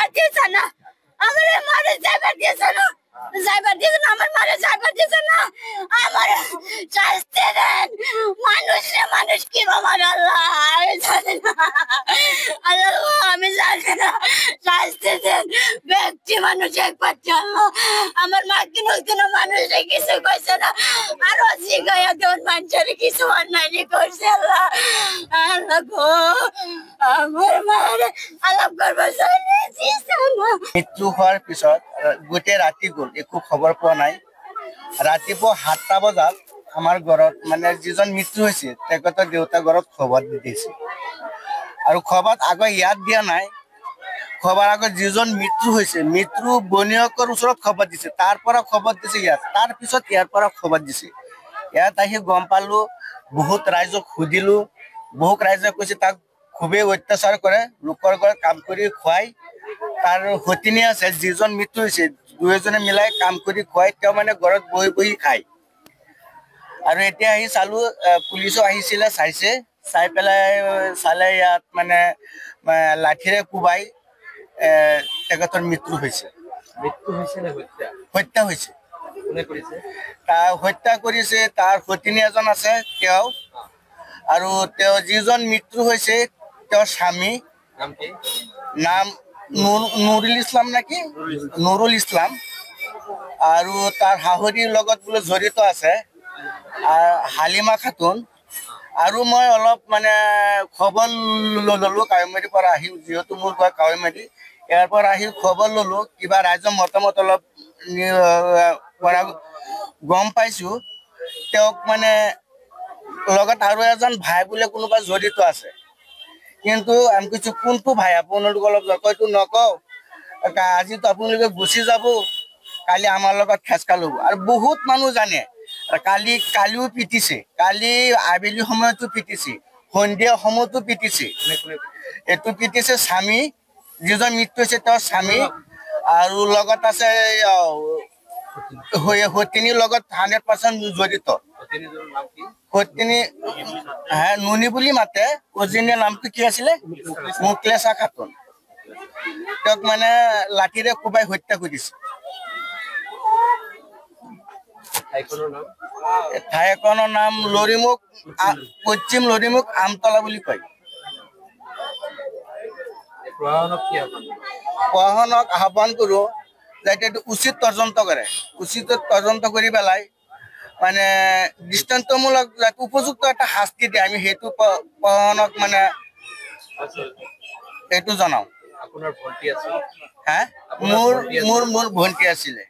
যাইবার দিয়েছে না, আমার মারে যাইবার দিয়েছে না, যাইবার দিয়েছে না, আমার মারে যাইবার দিয়েছে না, আমার শাস্তি দেন। মানুষ কি আমার আল্লাহ আমি জানি না, আল্লাহ আমি জানি না, শাস্তি দেন। ব্যক্তি মানুষ একবার আল্লাহ, আমার মা কিনো মানুষে কিছু কইছে না, আরো জিগাইয়া দেন মানুষের কিছু অন্যায় করছে আল্লাহ। আল্লাহ গো আমার মারে আলাপ করবার মৃত্যু হওয়ার পিছত গোটেই ৰাতি গ'ল, একো খবৰ পোৱা নাই। ৰাতিপুৱা 7টা বজাত আমাৰ ঘৰত মানে যিজন মৃত্যু হৈছে তেখেতৰ দেউতা ঘৰত খবৰ দি দিছে, আৰু খবৰ আগত ইয়াত দিয়া নাই। খবৰ আগত যিজন মৃত্যু হৈছে মৃত্যু বনীয়কৰ ওচৰত খবৰ দিছে, তাৰ পৰা খবৰ দিছে ইয়াত, তাৰ পিছত ইয়াৰ পৰা খবৰ দিছে। ইয়াত আহি গম পালো, বহুত ৰাইজক সুধিলো, বহুত ৰাইজে কৈছে তাক খুবেই অত্যাচাৰ কৰে, লোকৰ ঘৰত কাম কৰি খুৱাই। তাৰ সতিনী আছে যিজন মৃত্যু হৈছে, দুয়োজনে মিলাই কাম কৰি খুৱাই, তেওঁ মানে ঘৰত বহি বহি খায়। আৰু এতিয়া আহি চালো, পুলিচো আহিছিলে, চাইছে, চাই পেলাই চালে ইয়াত মানে লাঠিৰে কোবাই তেখেতৰ মৃত্যু হৈছে। হত্যা হৈছে। তাৰ হত্যা কৰিছে তাৰ সতিনী এজন আছে তেওঁ, আৰু তেওঁ যিজন মৃত্যু হৈছে তেওঁৰ স্বামী নাম নুৰুল ইছলাম নেকি, নুৰুল ইছলাম, আৰু তাৰ শাহুৰীৰ লগত বোলে জড়িত আছে হালিমা খাতুন। আৰু মই অলপ মানে খবৰ ল'লোঁ কাৱৈমাৰীৰ পৰা আহি, যিহেতু মোৰ ঘৰ কাৱৈমাৰী, ইয়াৰ পৰা আহি খবৰ ল'লোঁ, কিবা ৰাইজৰ মতামত অলপ পৰা গম পাইছোঁ তেওঁক মানে লগত আৰু এজন ভাই বোলে কোনোবা জড়িত আছে। কিন্তু আমি কৈছোঁ কোনটো ভাই, আপোনালোকে অলপ হয়তো নকওঁ, আজিতো আপোনালোকে গুচি যাব, কালি আমাৰ লগত ফেচকা ল'ব। আৰু বহুত মানুহ জানে, কালিও পিটিছে, কালি আবেলি সময়তো পিটিছে, সন্ধিয়া সময়তো পিটিছে। এইটো পিটিছে স্বামী, যিজন মৃত্যু হৈছে তেওঁৰ স্বামী, আৰু লগত আছে সতিনীৰ লগত 100% জড়িত। সতিনী নুনি বুলি মাতে, অৰিজিনেল নামটো কি আছিলে, মুকলেছা খাতুন। তেওঁক মানে লাঠিৰে কোবাই হত্যা কৰিছে। ঠাইখনৰ নাম লৰিমুখ, পশ্চিম লৰিমুখ আমতলা বুলি কয়। প্ৰশাসনক আহ্বান কৰোঁ যাতে এইটো উচিত তদন্ত কৰে, উচিত তদন্ত কৰি পেলাই মানে দৃষ্টান্তমূলক উপযুক্ত এটা শাস্তি দিয়ে, আমি সেইটো প্ৰশাসনক মানে সেইটো জনাওঁ। মোৰ ভণ্টি আছিলে।